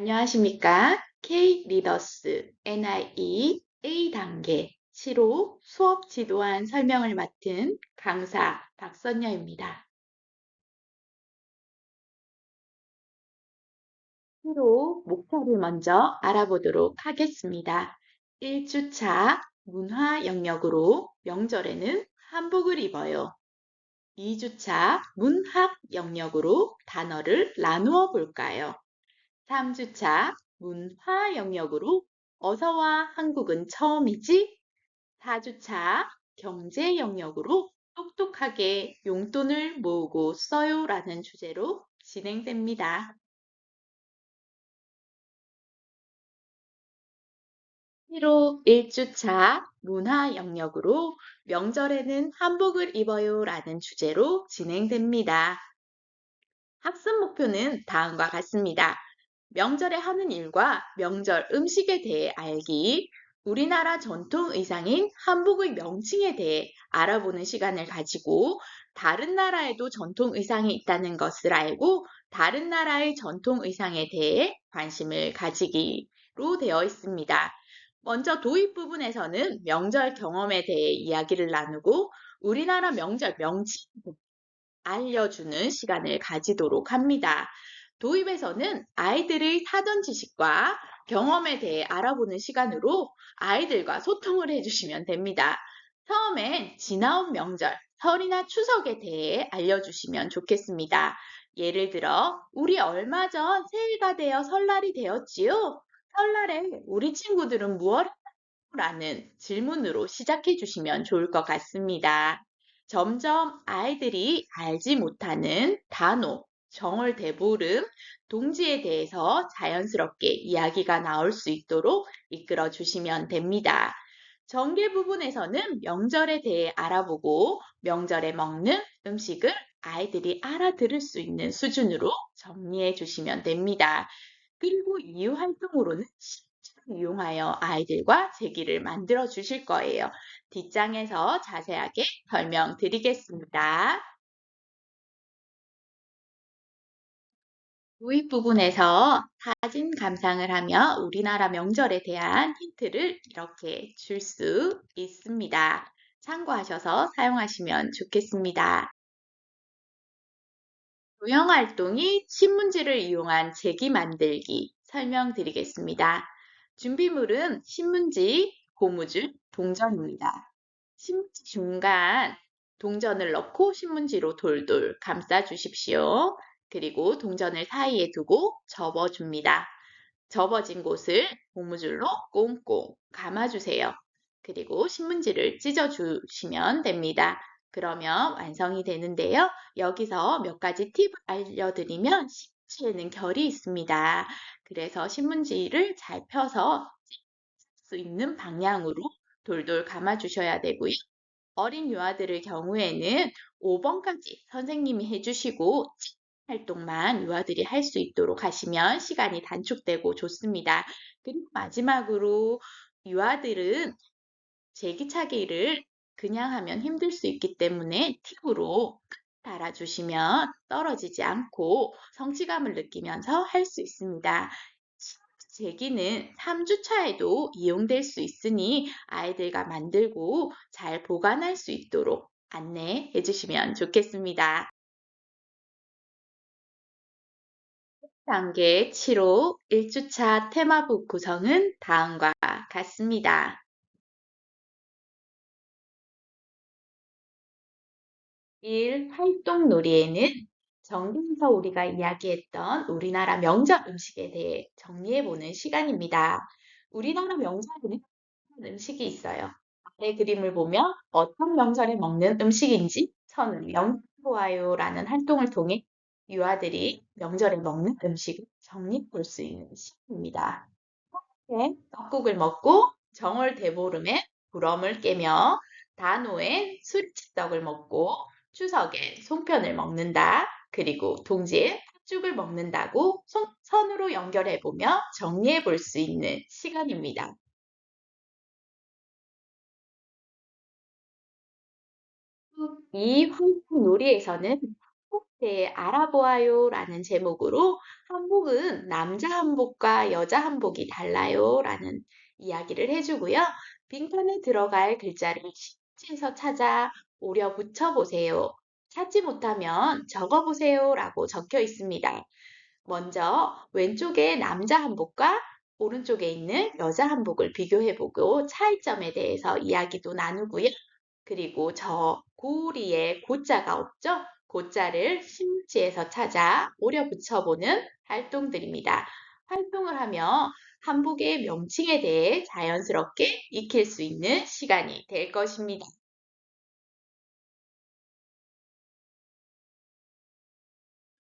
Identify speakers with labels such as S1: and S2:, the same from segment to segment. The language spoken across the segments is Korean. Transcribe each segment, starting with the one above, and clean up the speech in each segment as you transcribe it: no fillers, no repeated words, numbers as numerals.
S1: 안녕하십니까? K 리더스 NIE A단계 7호 수업 지도안 설명을 맡은 강사 박선녀입니다. 7호 목차를 먼저 알아보도록 하겠습니다. 1주차 문화 영역으로 명절에는 한복을 입어요. 2주차 문학 영역으로 단어를 나누어 볼까요? 3주차 문화 영역으로 어서와 한국은 처음이지? 4주차 경제 영역으로 똑똑하게 용돈을 모으고 써요라는 주제로 진행됩니다. 1호 1주차 문화 영역으로 명절에는 한복을 입어요라는 주제로 진행됩니다. 학습 목표는 다음과 같습니다. 명절에 하는 일과 명절 음식에 대해 알기, 우리나라 전통 의상인 한복의 명칭에 대해 알아보는 시간을 가지고 다른 나라에도 전통 의상이 있다는 것을 알고 다른 나라의 전통 의상에 대해 관심을 가지기로 되어 있습니다. 먼저 도입 부분에서는 명절 경험에 대해 이야기를 나누고 우리나라 명절 명칭 알려주는 시간을 가지도록 합니다. 도입에서는 아이들의 사전 지식과 경험에 대해 알아보는 시간으로 아이들과 소통을 해주시면 됩니다. 처음엔 지나온 명절, 설이나 추석에 대해 알려주시면 좋겠습니다. 예를 들어, 우리 얼마 전 새해가 되어 설날이 되었지요? 설날에 우리 친구들은 무엇을 라는 질문으로 시작해 주시면 좋을 것 같습니다. 점점 아이들이 알지 못하는 단어, 정월대보름, 동지에 대해서 자연스럽게 이야기가 나올 수 있도록 이끌어 주시면 됩니다. 전개 부분에서는 명절에 대해 알아보고 명절에 먹는 음식을 아이들이 알아들을 수 있는 수준으로 정리해 주시면 됩니다. 그리고 이유 활동으로는 실제로 이용하여 아이들과 제기를 만들어 주실 거예요. 뒷장에서 자세하게 설명드리겠습니다. 도입 부분에서 사진 감상을 하며 우리나라 명절에 대한 힌트를 이렇게 줄 수 있습니다. 참고하셔서 사용하시면 좋겠습니다. 도형 활동이 신문지를 이용한 제기 만들기 설명드리겠습니다. 준비물은 신문지, 고무줄, 동전입니다. 신문지 중간 동전을 넣고 신문지로 돌돌 감싸 주십시오. 그리고 동전을 사이에 두고 접어줍니다. 접어진 곳을 고무줄로 꽁꽁 감아주세요. 그리고 신문지를 찢어주시면 됩니다. 그러면 완성이 되는데요. 여기서 몇 가지 팁을 알려드리면 신문지에는 결이 있습니다. 그래서 신문지를 잘 펴서 수 있는 방향으로 돌돌 감아주셔야 되고요. 어린 유아들의 경우에는 5번까지 선생님이 해주시고 활동만 유아들이 할 수 있도록 하시면 시간이 단축되고 좋습니다. 그리고 마지막으로 유아들은 제기차기를 그냥 하면 힘들 수 있기 때문에 팁으로 달아주시면 떨어지지 않고 성취감을 느끼면서 할 수 있습니다. 제기는 3주차에도 이용될 수 있으니 아이들과 만들고 잘 보관할 수 있도록 안내해 주시면 좋겠습니다. 단계 7호 1주차 테마북 구성은 다음과 같습니다. 1. 활동놀이에는 정기에서 우리가 이야기했던 우리나라 명절 음식에 대해 정리해보는 시간입니다. 우리나라 명절에는 음식이 있어요. 아래 그림을 보면 어떤 명절에 먹는 음식인지 저는 명절 좋아요라는 활동을 통해 유아들이 명절에 먹는 음식을 정리해 볼 수 있는 시간입니다. 네, 떡국을 먹고 정월 대보름에 부럼을 깨며 단오에 수리치떡을 먹고 추석에 송편을 먹는다. 그리고 동지에 팥죽을 먹는다고 선으로 연결해보며 정리해 볼 수 있는 시간입니다. 이 활동 놀이에서는 네, 알아보아요 라는 제목으로 한복은 남자 한복과 여자 한복이 달라요 라는 이야기를 해주고요. 빈칸에 들어갈 글자를 식지에서 찾아 오려 붙여보세요. 찾지 못하면 적어보세요 라고 적혀 있습니다. 먼저 왼쪽에 남자 한복과 오른쪽에 있는 여자 한복을 비교해보고 차이점에 대해서 이야기도 나누고요. 그리고 저 고리에 고자가 없죠? 고자를 신문지에서 찾아 오려 붙여보는 활동들입니다. 활동을 하며 한복의 명칭에 대해 자연스럽게 익힐 수 있는 시간이 될 것입니다.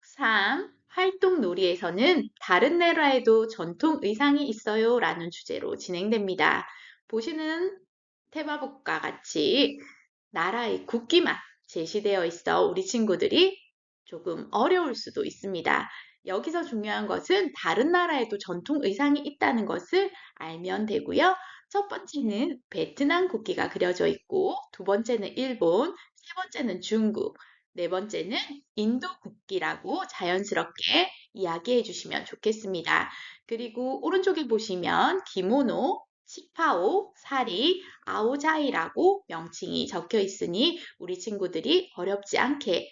S1: 3. 활동 놀이에서는 다른 나라에도 전통 의상이 있어요 라는 주제로 진행됩니다. 보시는 테마북과 같이 나라의 국기만 제시되어 있어 우리 친구들이 조금 어려울 수도 있습니다. 여기서 중요한 것은 다른 나라에도 전통 의상이 있다는 것을 알면 되고요. 첫 번째는 베트남 국기가 그려져 있고, 두 번째는 일본, 세 번째는 중국, 네 번째는 인도 국기라고 자연스럽게 이야기해 주시면 좋겠습니다. 그리고 오른쪽에 보시면 기모노, 치파오, 사리, 아오자이라고 명칭이 적혀 있으니 우리 친구들이 어렵지 않게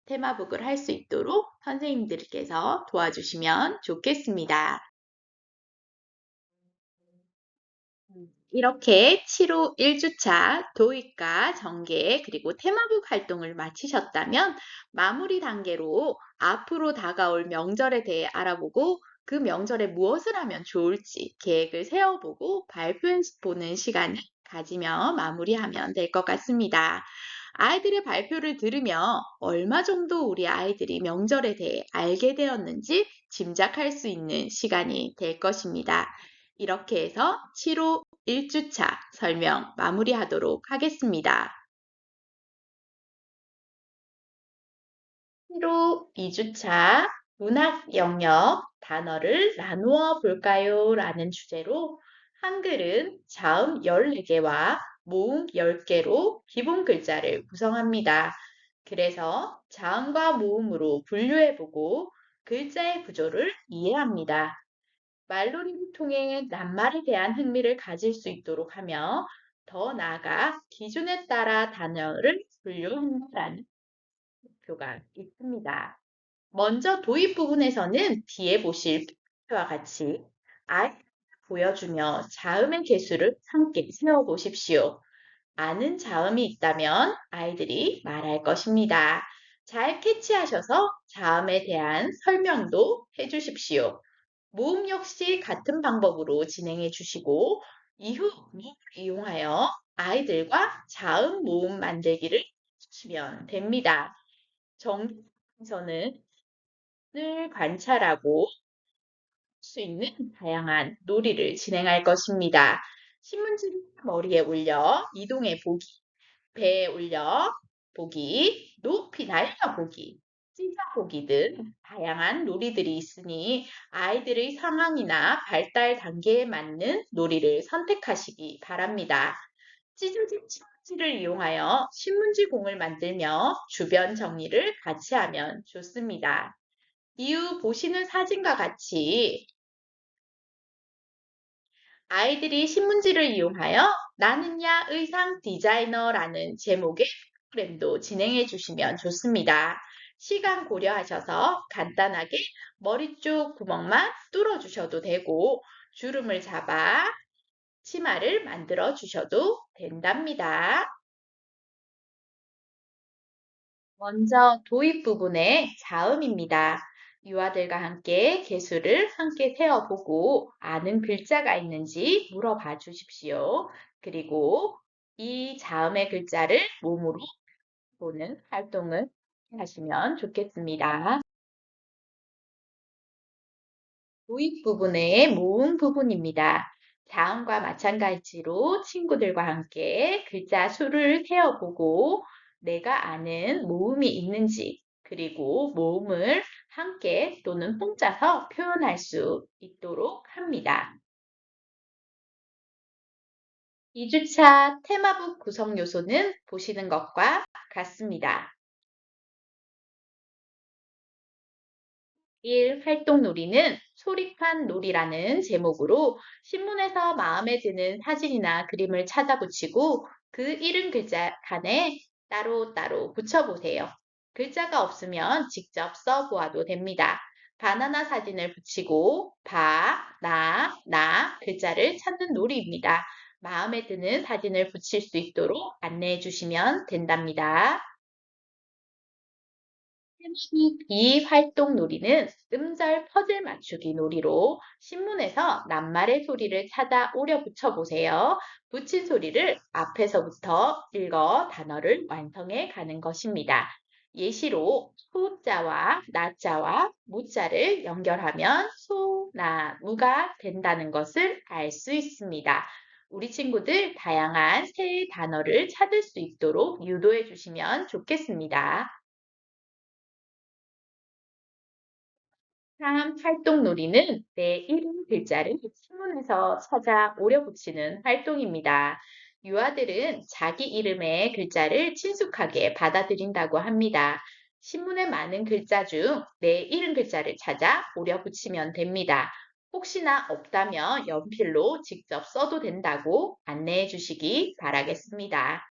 S1: 테마북을 할 수 있도록 선생님들께서 도와주시면 좋겠습니다. 이렇게 7호 1주차 도입과 전개 그리고 테마북 활동을 마치셨다면 마무리 단계로 앞으로 다가올 명절에 대해 알아보고 그 명절에 무엇을 하면 좋을지 계획을 세워보고 발표해 보는 시간을 가지며 마무리하면 될 것 같습니다. 아이들의 발표를 들으며 얼마 정도 우리 아이들이 명절에 대해 알게 되었는지 짐작할 수 있는 시간이 될 것입니다. 이렇게 해서 7호 1주차 설명 마무리하도록 하겠습니다. 7호 2주차 문학 영역 단어를 나누어 볼까요? 라는 주제로 한글은 자음 14개와 모음 10개로 기본 글자를 구성합니다. 그래서 자음과 모음으로 분류해보고 글자의 구조를 이해합니다. 말놀이를 통해 낱말에 대한 흥미를 가질 수 있도록 하며 더 나아가 기준에 따라 단어를 분류한다는 목표가 있습니다. 먼저 도입 부분에서는 뒤에 보실 표와 같이 아이를 보여주며 자음의 개수를 함께 세어보십시오. 아는 자음이 있다면 아이들이 말할 것입니다. 잘 캐치하셔서 자음에 대한 설명도 해주십시오. 모음 역시 같은 방법으로 진행해 주시고 이후 모음을 이용하여 아이들과 자음 모음 만들기를 하시면 됩니다. 정기에서는 늘 관찰하고 할 수 있는 다양한 놀이를 진행할 것입니다. 신문지를 머리에 올려 이동해 보기, 배에 올려 보기, 높이 달려 보기, 찢어 보기 등 다양한 놀이들이 있으니 아이들의 상황이나 발달 단계에 맞는 놀이를 선택하시기 바랍니다. 찢어진 신문지를 이용하여 신문지 공을 만들며 주변 정리를 같이 하면 좋습니다. 이후 보시는 사진과 같이 아이들이 신문지를 이용하여 나는야 의상 디자이너라는 제목의 프로그램도 진행해 주시면 좋습니다. 시간 고려하셔서 간단하게 머리 쪽 구멍만 뚫어 주셔도 되고 주름을 잡아 치마를 만들어 주셔도 된답니다. 먼저 도입 부분의 자음입니다. 유아들과 함께 개수를 함께 세어보고 아는 글자가 있는지 물어봐 주십시오. 그리고 이 자음의 글자를 몸으로 보는 활동을 하시면 좋겠습니다. 도입 부분의 모음 부분입니다. 자음과 마찬가지로 친구들과 함께 글자 수를 세어보고 내가 아는 모음이 있는지 그리고 모음을 함께 또는 뽕짜서 표현할 수 있도록 합니다. 2주차 테마북 구성 요소는 보시는 것과 같습니다. 1. 활동놀이는 소리판 놀이라는 제목으로 신문에서 마음에 드는 사진이나 그림을 찾아 붙이고 그 이름 글자 칸에 따로따로 붙여보세요. 글자가 없으면 직접 써보아도 됩니다. 바나나 사진을 붙이고 나 글자를 찾는 놀이입니다. 마음에 드는 사진을 붙일 수 있도록 안내해 주시면 된답니다. 이 활동 놀이는 음절 퍼즐 맞추기 놀이로 신문에서 낱말의 소리를 찾아 오려 붙여보세요. 붙인 소리를 앞에서부터 읽어 단어를 완성해 가는 것입니다. 예시로 소자와 나자와 무자를 연결하면 소나무가 된다는 것을 알 수 있습니다. 우리 친구들 다양한 새 단어를 찾을 수 있도록 유도해 주시면 좋겠습니다. 3. 활동놀이는 내 이름 글자를 신문에서 찾아 오려 붙이는 활동입니다. 유아들은 자기 이름의 글자를 친숙하게 받아들인다고 합니다. 신문에 많은 글자 중 내 이름 글자를 찾아 오려 붙이면 됩니다. 혹시나 없다면 연필로 직접 써도 된다고 안내해 주시기 바라겠습니다.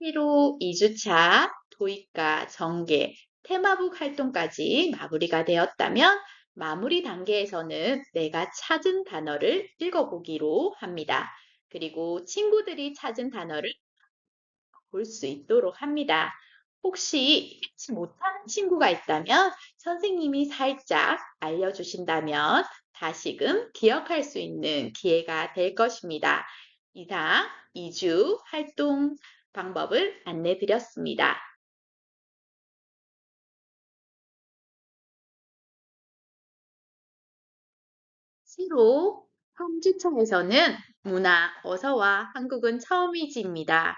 S1: 1호 2주차 도입과 전개, 테마북 활동까지 마무리가 되었다면 마무리 단계에서는 내가 찾은 단어를 읽어보기로 합니다. 그리고 친구들이 찾은 단어를 볼 수 있도록 합니다. 혹시 읽지 못하는 친구가 있다면 선생님이 살짝 알려주신다면 다시금 기억할 수 있는 기회가 될 것입니다. 이상 2주 활동 방법을 안내 드렸습니다. 시로 현지청에서는 문화, 어서와 한국은 처음이지입니다.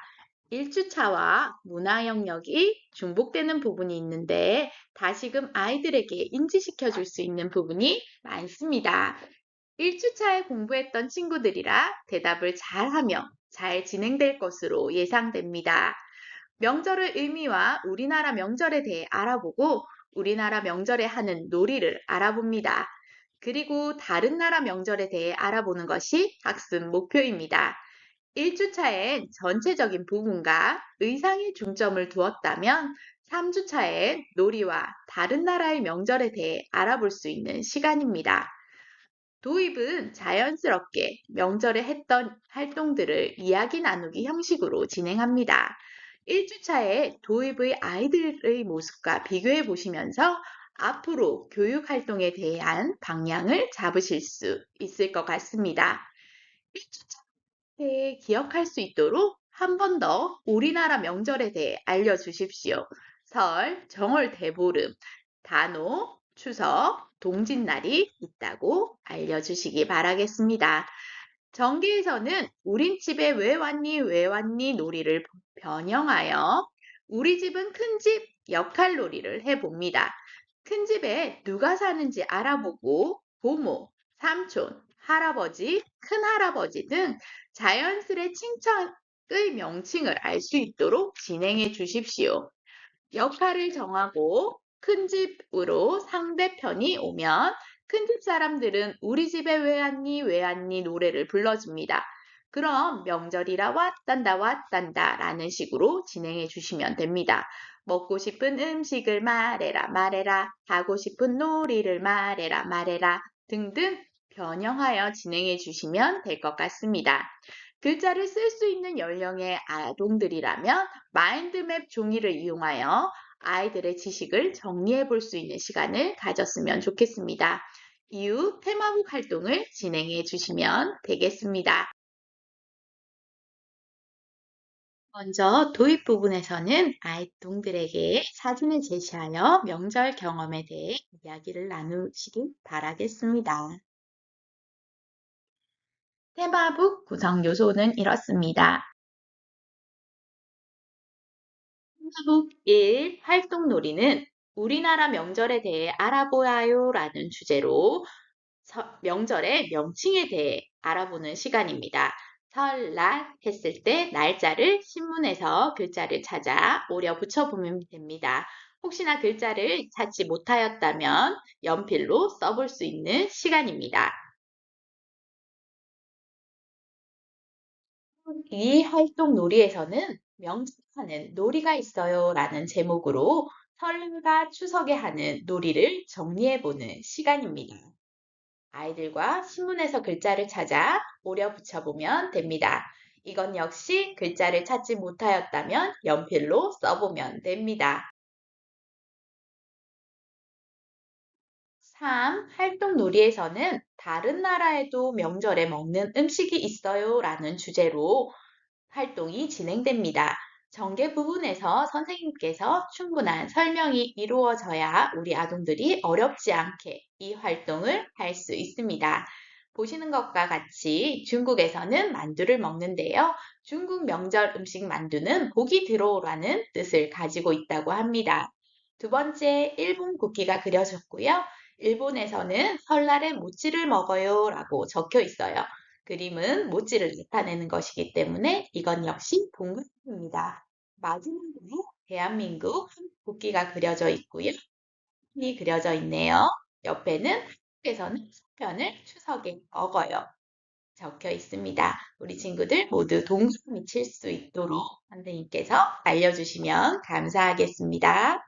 S1: 1주차와 문화 영역이 중복되는 부분이 있는데 다시금 아이들에게 인지시켜 줄 수 있는 부분이 많습니다. 1주차에 공부했던 친구들이라 대답을 잘하며 잘 진행될 것으로 예상됩니다. 명절의 의미와 우리나라 명절에 대해 알아보고 우리나라 명절에 하는 놀이를 알아봅니다. 그리고 다른 나라 명절에 대해 알아보는 것이 학습 목표입니다. 1주차엔 전체적인 부분과 의상에 중점을 두었다면 3주차엔 놀이와 다른 나라의 명절에 대해 알아볼 수 있는 시간입니다. 도입은 자연스럽게 명절에 했던 활동들을 이야기 나누기 형식으로 진행합니다. 1주차에 도입의 아이들의 모습과 비교해 보시면서 앞으로 교육 활동에 대한 방향을 잡으실 수 있을 것 같습니다. 1주차 때 기억할 수 있도록 한 번 더 우리나라 명절에 대해 알려주십시오. 설, 정월 대보름, 단오, 추석, 동짓날이 있다고 알려주시기 바라겠습니다. 전기에서는 우린 집에 왜 왔니 왜 왔니 놀이를 변형하여 우리 집은 큰 집 역할 놀이를 해봅니다. 큰 집에 누가 사는지 알아보고 고모, 삼촌, 할아버지, 큰할아버지 등 자연스레 칭찬의 명칭을 알 수 있도록 진행해 주십시오. 역할을 정하고 큰 집으로 상대편이 오면 큰 집 사람들은 우리 집에 왜 왔니 왜 왔니 노래를 불러줍니다. 그럼 명절이라 왔단다 왔단다 라는 식으로 진행해 주시면 됩니다. 먹고 싶은 음식을 말해라 말해라 하고 싶은 놀이를 말해라 말해라 등등 변형하여 진행해 주시면 될 것 같습니다. 글자를 쓸 수 있는 연령의 아동들이라면 마인드맵 종이를 이용하여 아이들의 지식을 정리해 볼 수 있는 시간을 가졌으면 좋겠습니다. 이후 테마북 활동을 진행해 주시면 되겠습니다. 먼저 도입 부분에서는 아이동들에게 사진을 제시하여 명절 경험에 대해 이야기를 나누시길 바라겠습니다. 테마북 구성 요소는 이렇습니다. 테마북 1. 활동놀이는 우리나라 명절에 대해 알아보아요 라는 주제로 명절의 명칭에 대해 알아보는 시간입니다. 설날 했을 때 날짜를 신문에서 글자를 찾아 오려 붙여보면 됩니다. 혹시나 글자를 찾지 못하였다면 연필로 써볼 수 있는 시간입니다. 이 활동 놀이에서는 명작하는 놀이가 있어요 라는 제목으로 설날과 추석에 하는 놀이를 정리해보는 시간입니다. 아이들과 신문에서 글자를 찾아 오려 붙여보면 됩니다. 이건 역시 글자를 찾지 못하였다면 연필로 써보면 됩니다. 3. 활동 놀이에서는 다른 나라에도 명절에 먹는 음식이 있어요 라는 주제로 활동이 진행됩니다. 전개 부분에서 선생님께서 충분한 설명이 이루어져야 우리 아동들이 어렵지 않게 이 활동을 할 수 있습니다. 보시는 것과 같이 중국에서는 만두를 먹는데요. 중국 명절 음식 만두는 복이 들어오라는 뜻을 가지고 있다고 합니다. 두 번째, 일본 국기가 그려졌고요. 일본에서는 설날에 모찌를 먹어요 라고 적혀 있어요. 그림은 모찌를 나타내는 것이기 때문에 이건 역시 동그라미입니다. 마지막으로 대한민국 국기가 그려져 있고요. 이 그려져 있네요. 옆에는 한국에서는 송편을 추석에 먹어요. 적혀 있습니다. 우리 친구들 모두 동그라미 칠 수 있도록 선생님께서 알려주시면 감사하겠습니다.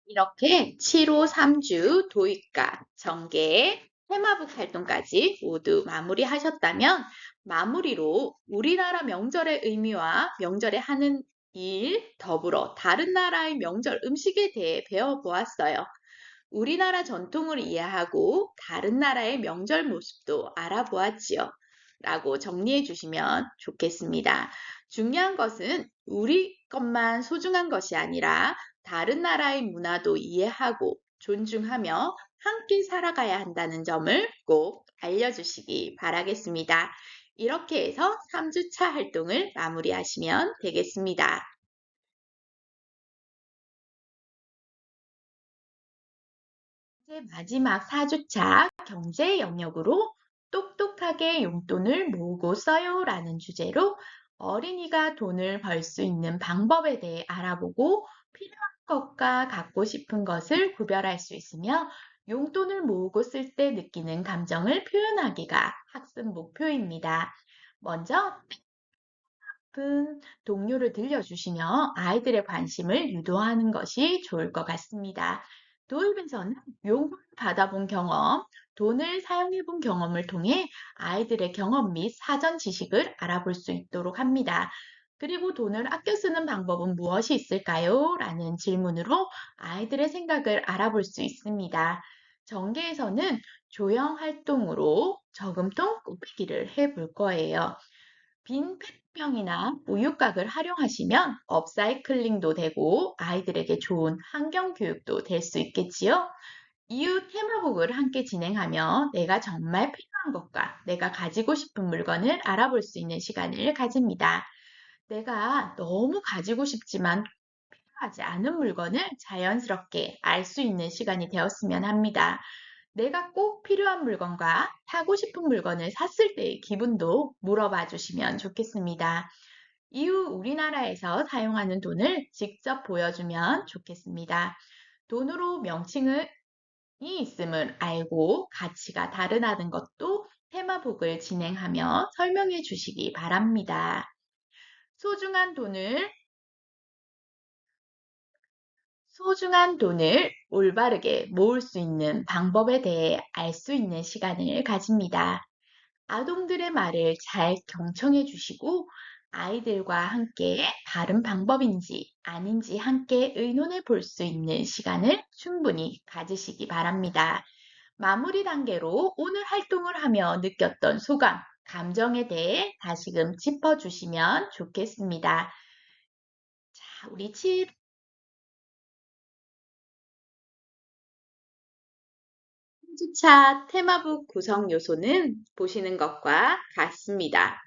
S1: 이렇게 7호 3주 도입과 전개, 테마북 활동까지 모두 마무리하셨다면 마무리로 우리나라 명절의 의미와 명절에 하는 일, 더불어 다른 나라의 명절 음식에 대해 배워보았어요. 우리나라 전통을 이해하고 다른 나라의 명절 모습도 알아보았지요. 라고 정리해 주시면 좋겠습니다. 중요한 것은 우리 것만 소중한 것이 아니라 다른 나라의 문화도 이해하고 존중하며 함께 살아가야 한다는 점을 꼭 알려주시기 바라겠습니다. 이렇게 해서 3주차 활동을 마무리하시면 되겠습니다. 이제 마지막 4주차 경제 영역으로 똑똑하게 용돈을 모으고 써요 라는 주제로 어린이가 돈을 벌 수 있는 방법에 대해 알아보고 필요한 것과 갖고 싶은 것을 구별할 수 있으며 용돈을 모으고 쓸 때 느끼는 감정을 표현하기가 학습 목표입니다. 먼저 높은 동요를 들려주시며 아이들의 관심을 유도하는 것이 좋을 것 같습니다. 도입에서는 용돈을 받아본 경험, 돈을 사용해 본 경험을 통해 아이들의 경험 및 사전 지식을 알아볼 수 있도록 합니다. 그리고 돈을 아껴 쓰는 방법은 무엇이 있을까요? 라는 질문으로 아이들의 생각을 알아볼 수 있습니다. 전개에서는 조형 활동으로 저금통 꾸미기를 해볼 거예요. 빈 페트병이나 우유곽을 활용하시면 업사이클링도 되고 아이들에게 좋은 환경 교육도 될 수 있겠지요. 이유 테마북을 함께 진행하며 내가 정말 필요한 것과 내가 가지고 싶은 물건을 알아볼 수 있는 시간을 가집니다. 내가 너무 가지고 싶지만 필요하지 않은 물건을 자연스럽게 알 수 있는 시간이 되었으면 합니다. 내가 꼭 필요한 물건과 사고 싶은 물건을 샀을 때의 기분도 물어봐 주시면 좋겠습니다. 이후 우리나라에서 사용하는 돈을 직접 보여주면 좋겠습니다. 돈으로 명칭이 있음을 알고 가치가 다르다는 것도 테마북을 진행하며 설명해 주시기 바랍니다. 소중한 돈을 소중한 돈을 올바르게 모을 수 있는 방법에 대해 알 수 있는 시간을 가집니다. 아동들의 말을 잘 경청해 주시고 아이들과 함께 바른 방법인지 아닌지 함께 의논해 볼 수 있는 시간을 충분히 가지시기 바랍니다. 마무리 단계로 오늘 활동을 하며 느꼈던 소감, 감정에 대해 다시금 짚어주시면 좋겠습니다. 자, 우리 3주차 테마북 구성 요소는 보시는 것과 같습니다.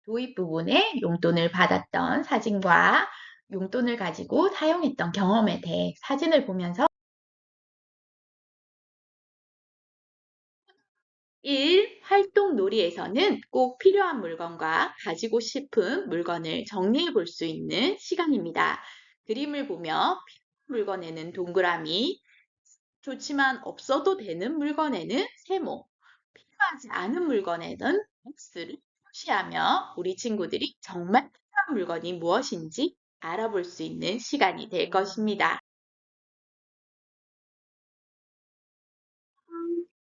S1: 도입 부분에 용돈을 받았던 사진과 용돈을 가지고 사용했던 경험에 대해 사진을 보면서 1. 활동 놀이에서는 꼭 필요한 물건과 가지고 싶은 물건을 정리해 볼 수 있는 시간입니다. 그림을 보며 필요한 물건에는 동그라미, 좋지만 없어도 되는 물건에는 세모, 필요하지 않은 물건에는 X를 표시하며 우리 친구들이 정말 필요한 물건이 무엇인지 알아볼 수 있는 시간이 될 것입니다.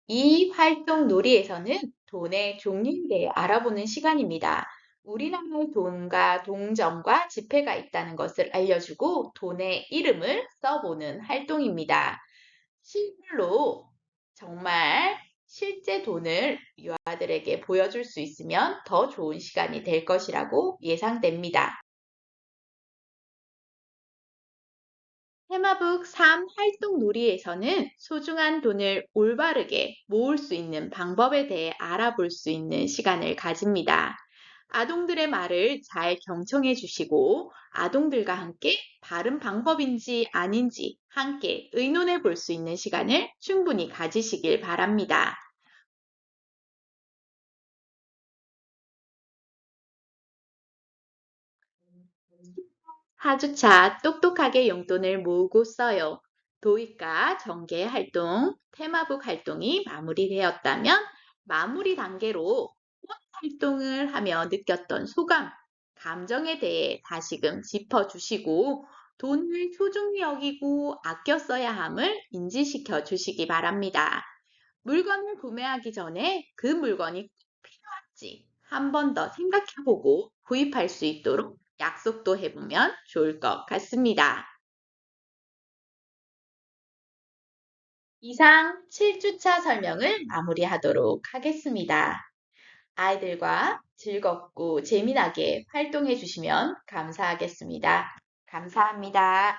S1: 이 활동 놀이에서는 돈의 종류에 대해 알아보는 시간입니다. 우리나라의 돈과 동전과 지폐가 있다는 것을 알려주고 돈의 이름을 써보는 활동입니다. 실물로 정말 실제 돈을 유아들에게 보여줄 수 있으면 더 좋은 시간이 될 것이라고 예상됩니다. 테마북 3 활동 놀이에서는 소중한 돈을 올바르게 모을 수 있는 방법에 대해 알아볼 수 있는 시간을 가집니다. 아동들의 말을 잘 경청해 주시고 아동들과 함께 바른 방법인지 아닌지 함께 의논해 볼 수 있는 시간을 충분히 가지시길 바랍니다. 사 주차 똑똑하게 용돈을 모으고 써요. 도입과 전개 활동, 테마북 활동이 마무리되었다면 마무리 단계로 꽃 활동을 하며 느꼈던 소감, 감정에 대해 다시금 짚어주시고 돈을 소중히 여기고 아껴 써야 함을 인지시켜 주시기 바랍니다. 물건을 구매하기 전에 그 물건이 꼭 필요한지 한 번 더 생각해보고 구입할 수 있도록 약속도 해보면 좋을 것 같습니다. 이상 7주차 설명을 마무리하도록 하겠습니다. 아이들과 즐겁고 재미나게 활동해 주시면 감사하겠습니다. 감사합니다.